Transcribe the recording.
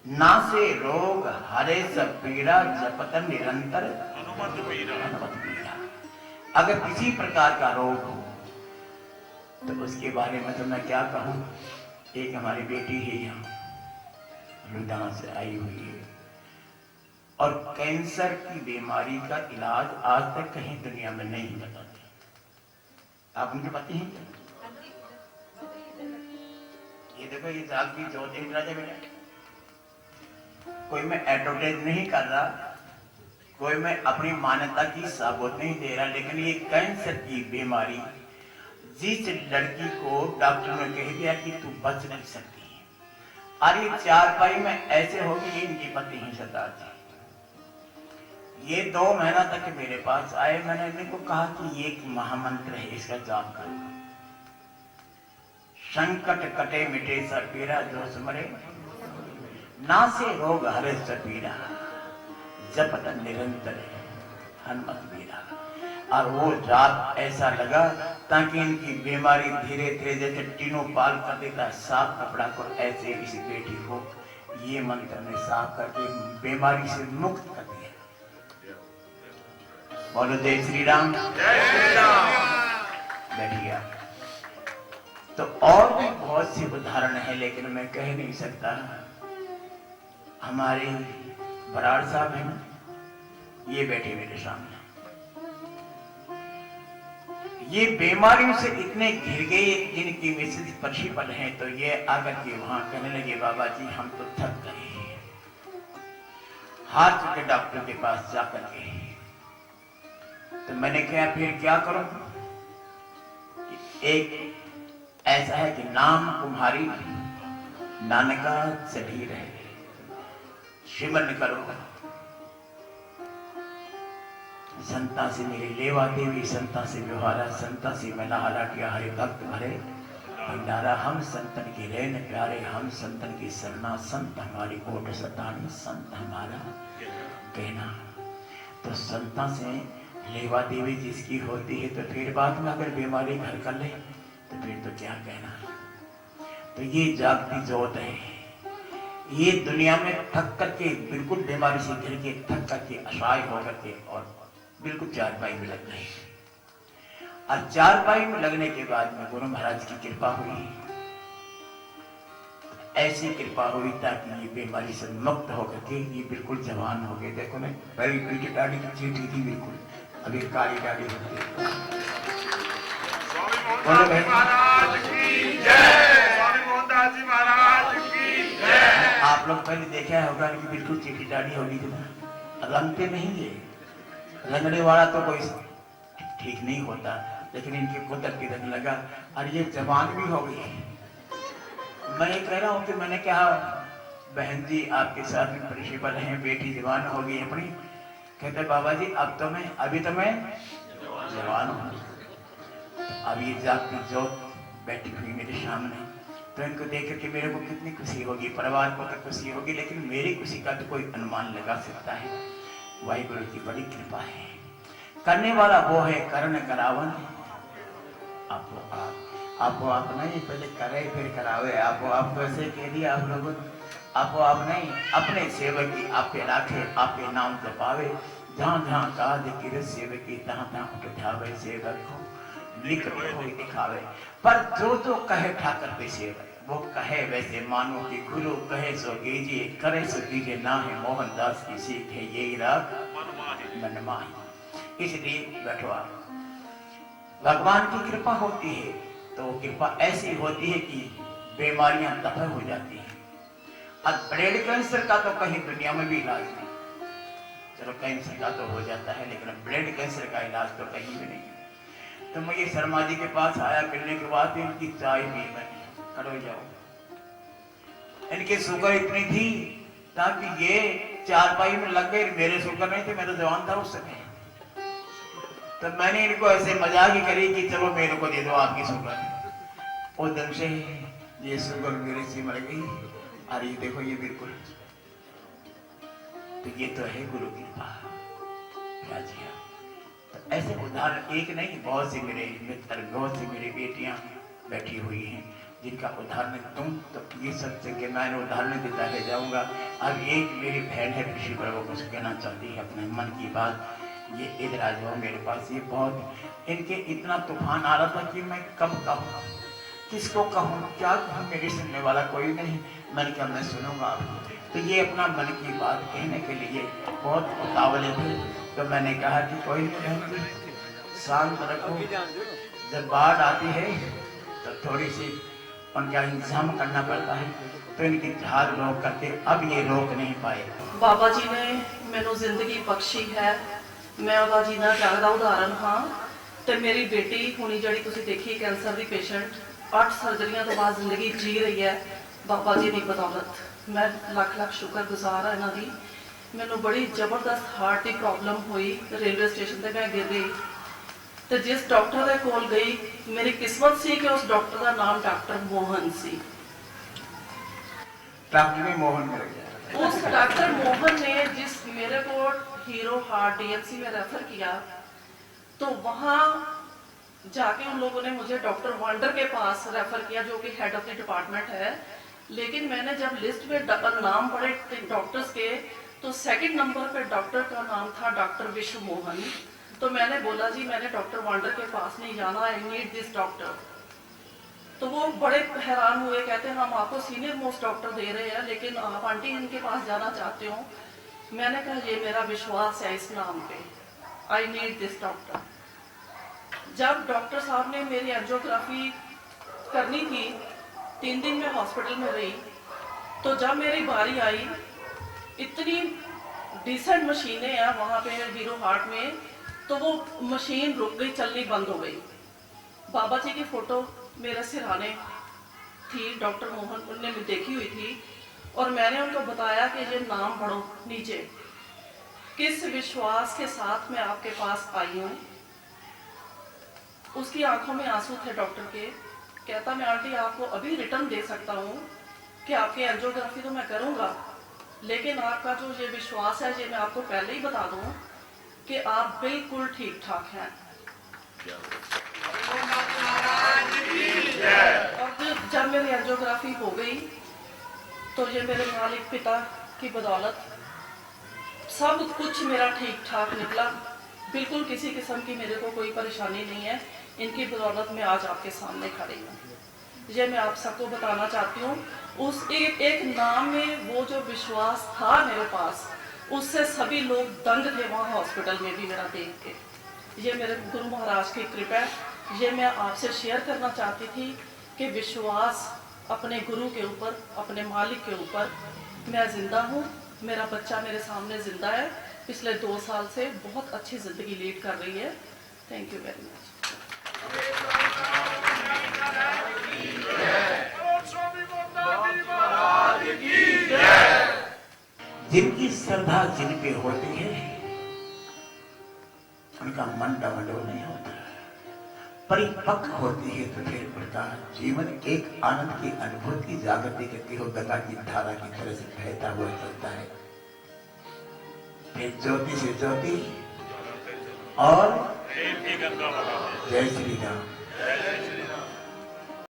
नासे रोग हरे सब पीड़ा जपत निरंतर हनुमत वीरा। अगर किसी प्रकार का रोग हो तो उसके बारे में तो मैं क्या कहूं। एक हमारी बेटी है यहाँ लुधियाना से आई हुई है और कैंसर की बीमारी का इलाज आज तक कहीं दुनिया में नहीं बताते। आप उनके पति हैं क्या? ये देखो ये जागती जो देख रहा है बेटा, कोई मैं एडवर्टाइज नहीं कर रहा, कोई मैं अपनी मान्यता की सबूत नहीं दे रहा, लेकिन ये कैंसर की बीमारी जिस लड़की को डॉक्टर ने कह दिया कि तू बच नहीं सकती है, और ये चारपाई में ऐसे होगी, इनकी पति ही सरदार जी ये 2 महीना तक मेरे पास आए। मैंने इनको कहा कि ये एक महामंत्र है, इसका जाप करो। संकट कटे मिटे सब पीड़ा जो सुमरे, नासे रोग हरे सब पीड़ा जपत निरंतर हनुमत वीरा। और वो जाप ऐसा लगा ताकि इनकी बीमारी धीरे धीरे जैसे टीनों पाल कर देता साफ कपड़ा को, ऐसे इसी बेटी को ये मंत्र ने साफ करके बीमारी से मुक्त कर दिया। बोलो जय श्री राम। बैठिए। तो और भी बहुत सी उदाहरण है, लेकिन मैं कह नहीं सकता। हमारे बराड़ साहब है ना, ये बैठे मेरे सामने, ये बीमारियों से इतने घिर गए, जिनकी मिसेज प्रिंसिपल हैं, तो ये आकर के वहां कहने लगे बाबा जी हम तो थक गए हैं। हाथ के डॉक्टर के पास जाकर के, तो मैंने कहा फिर क्या करूं। एक ऐसा है कि नाम तुम्हारी नानका चढ़ी रहे, सिमरन करो। संता से मेरे लेवा देवी, संता से व्यवहारा, संता से मैं नहाला किया हरे भक्त भरे भंडारा। हम संतन के रैन प्यारे, हम संतन की सरना, संत हमारी कोट सतानी, संत हमारा कहना। तो संता से लेवा देवी जिसकी होती है, तो फिर बाद में अगर बीमारी घर कर ले तो फिर तो क्या कहना। तो ये जागती जोत है, ये दुनिया में थक करके बिल्कुल बीमारी से घिर के थक करके असहाय होकर के और बिल्कुल चारपाई में लग गए। और चारपाई में लगने के बाद में गुरु महाराज की कृपा हुई, ऐसी कृपा हुई ताकि ये बीमारी से मुक्त होकर के ये बिल्कुल जवान हो गए। देखो मैं पहली पीछे दाढ़ी की चीटी थी, बिल्कुल अभी काली दाढ़ी होती है। आप लोग पहले देखा होगा कि बिल्कुल चीटी दाढ़ी होगी थी ना, रंगते नहीं है, रंगने वाला तो कोई ठीक नहीं होता, लेकिन इनकी कुदरत की रंग लगा और ये जवान भी हो गई। मैं ये कह रहा हूँ कि मैंने कहा बहन जी आपके साथ में प्रिंसिपल हैं, बेटी जवान हो गई अपनी। कहते बाबा जी अब तो मैं अभी तो मैं जवान हूँ। अब ये जागती जोत बैठी हुई मेरे सामने, तो इनको देख करके मेरे को कितनी खुशी होगी, परिवार को तो खुशी होगी, लेकिन मेरी खुशी का तो कोई अनुमान लगा सकता है। वाहिगुरु की बड़ी कृपा है, करने वाला वो है करण करावन। आप नहीं पहले करे फिर करावे। आप ऐसे कह दिया आप लोगों ने, आप नहीं अपने सेवक की आपके राखे, आपके नाम जपावे। जहाँ जहाँ काज किर सेवक की तहाँ तहाँ उठावे, सेवक को लिख दिखावे। पर जो जो कहे ठाकर पे सेवक, वो कहे वैसे मानो कि गुरु कहे सो कीजिए, करे सो कीजिए, ना है मोहनदास की सीख है यही राग मनमाही। इसलिए बैठो आप, भगवान की कृपा होती है तो कृपा ऐसी होती है कि बीमारियां दफा हो जाती हैं। अब ब्रेड कैंसर का तो कहीं दुनिया में भी इलाज नहीं, चलो कैंसर का तो हो जाता है, लेकिन ब्रेड कैंसर का इलाज तो कहीं भी नहीं। तो मैं ये शर्मा जी के पास आया, मिलने के बाद इनकी चाय पी, मैंने खड़ो जाओ। इनकी शुगर इतनी थी ताकि ये चारपाई में लग गए, मेरे शुगर नहीं थे, मैं तो जवान था उस समय। तो मैंने इनको ऐसे मजाक ही करी कि चलो मेरे को दे दो आपकी शुगर। उस दिन से ये शुगर मेरे से मर गई। और ये देखो ये बिल्कुल, तो ये तो है गुरु की कृपा। तो ऐसे उदाहरण एक नहीं, बहुत से मेरे मित्र, बहुत सी मेरी बेटियां बैठी हुई हैं, जिनका उदाहरण तुम तो ये सब कि मैंने उदाहरण देता रह जाऊंगा। अब एक मेरी बहन है ऋषि प्रभु को कहना चाहती है अपने मन की बात। ये इधर आ जाओ मेरे पास। ये बहुत इनके इतना तूफान आ रहा था कि मैं कब कहूँ, किसको कहूँ, क्या कहूँ, मेरे सुनने वाला कोई नहीं। मैंने कहा मैं सुनूंगा। तो ये अपना मन की बात कहने के लिए बहुत उतावले थे। तो मैंने कहा कि कोई नहीं बहन जी, शांत रखो। जब बाढ़ आती है तो थोड़ी सी उनका इंतजाम करना पड़ता है, तो इनकी जहाज रोक करके अब ये रोक नहीं पाए। बाबा जी ने मैनू जिंदगी बख्शी है, मैं ਉਹਦਾ ਜੀਣਾ ਜਾਗਦਾ ਉਦਾਹਰਨ ਹਾਂ। ਤੇ ਮੇਰੀ ਬੇਟੀ ਹੁਣੀ ਜਿਹੜੀ ਤੁਸੀਂ ਦੇਖੀ ਕੈਂਸਰ ਦੀ ਪੇਸ਼ੈਂਟ 8 ਸਰਜਰੀਆਂ ਤੋਂ ਬਾਅਦ ਜ਼ਿੰਦਗੀ ਜੀ ਰਹੀ ਹੈ ਬਾਬਾ ਜੀ ਦੀ ਬਦੌਲਤ। ਮੈਂ ਲੱਖ ਲੱਖ ਸ਼ੁਕਰਗੁਜ਼ਾਰ ਹਾਂ ਇਹਨਾਂ ਦੀ। ਮੈਨੂੰ ਬੜੀ ਜ਼ਬਰਦਸਤ ਹਾਰਟ ਦੀ ਪ੍ਰੋਬਲਮ ਹੋਈ, ਰੇਲਵੇ ਸਟੇਸ਼ਨ ਤੇ ਮੈਂ ਗਿਰ ਗਈ ਤੇ ਜਿਸ ਡਾਕਟਰ ਦੇ ਕੋਲ ਗਈ ਮੇਰੀ ਕਿਸਮਤ ਸੀ ਕਿ ਉਸ ਡਾਕਟਰ ਦਾ ਨਾਮ ਡਾਕਟਰ ਮੋਹਨ ਸੀ। डॉक्टर ने मोहन मिल गया। उस डॉक्टर मोहन ने जिस मेरे को हीरो हार्ट डीएमसी में रेफर किया, तो वहां जाके उन लोगों ने मुझे डॉक्टर वांडर के पास रेफर किया जो कि हेड ऑफ द डिपार्टमेंट है। लेकिन मैंने जब लिस्ट में नाम पढ़े डॉक्टर्स के तो सेकंड नंबर पे डॉक्टर का नाम था डॉक्टर विश्व मोहन। तो मैंने बोला जी मैंने डॉक्टर वांडर के पास नहीं जाना, आई नीड दिस डॉक्टर। तो वो बड़े हैरान हुए, कहते हैं हम आपको सीनियर मोस्ट डॉक्टर दे रहे हैं लेकिन आप आंटी इनके पास जाना चाहते हो। मैंने कहा ये मेरा विश्वास है इस नाम पे, आई नीड दिस डॉक्टर। जब डॉक्टर साहब ने मेरी एंजियोग्राफी करनी थी, 3 दिन में हॉस्पिटल में रही, तो जब मेरी बारी आई इतनी डिसेंट मशीनें हैं वहाँ पे हीरो हार्ट में, तो वो मशीन रुक गई, चलनी बंद हो गई। बाबा जी की फोटो मेरे सिरहाने थी, डॉक्टर मोहन उनने भी देखी हुई थी और मैंने उनको बताया कि ये नाम पढ़ो नीचे, किस विश्वास के साथ मैं आपके पास आई हूँ। उसकी आंखों में आंसू थे डॉक्टर के। कहता मैं आंटी आपको अभी रिटर्न दे सकता हूँ कि आपकी एंजियोग्राफी तो मैं करूँगा, लेकिन आपका जो ये विश्वास है ये मैं आपको पहले ही बता दूँ कि आप बिल्कुल ठीक ठाक हैं। और जब मेरी एंजियोग्राफी हो गई तो ये मेरे मालिक पिता की बदौलत सब कुछ मेरा ठीक ठाक निकला। बिल्कुल किसी किस्म की मेरे को कोई परेशानी नहीं है। इनकी बदौलत मैं आज आपके सामने खड़ी हूँ। ये मैं आप सबको बताना चाहती हूँ, उस एक नाम में वो जो विश्वास था मेरे पास, उससे सभी लोग दंग थे वहाँ हॉस्पिटल में भी मेरा देख के। ये मेरे गुरु महाराज की कृपा है। ये मैं आपसे शेयर करना चाहती थी कि विश्वास अपने गुरु के ऊपर, अपने मालिक के ऊपर। मैं जिंदा हूँ, मेरा बच्चा मेरे सामने जिंदा है, पिछले 2 साल से बहुत अच्छी जिंदगी लीड कर रही है। Thank you very much. जिनकी श्रद्धा जिन पे होती है उनका मन डमाडोल नहीं होता, परिपक्व होती है तो फिर उनका जीवन एक आनंद की अनुभूति जागृति करती हो, गंगा की धारा की तरह से बहता हुआ चलता है। फिर ज्योति से ज्योति और जय श्री राम।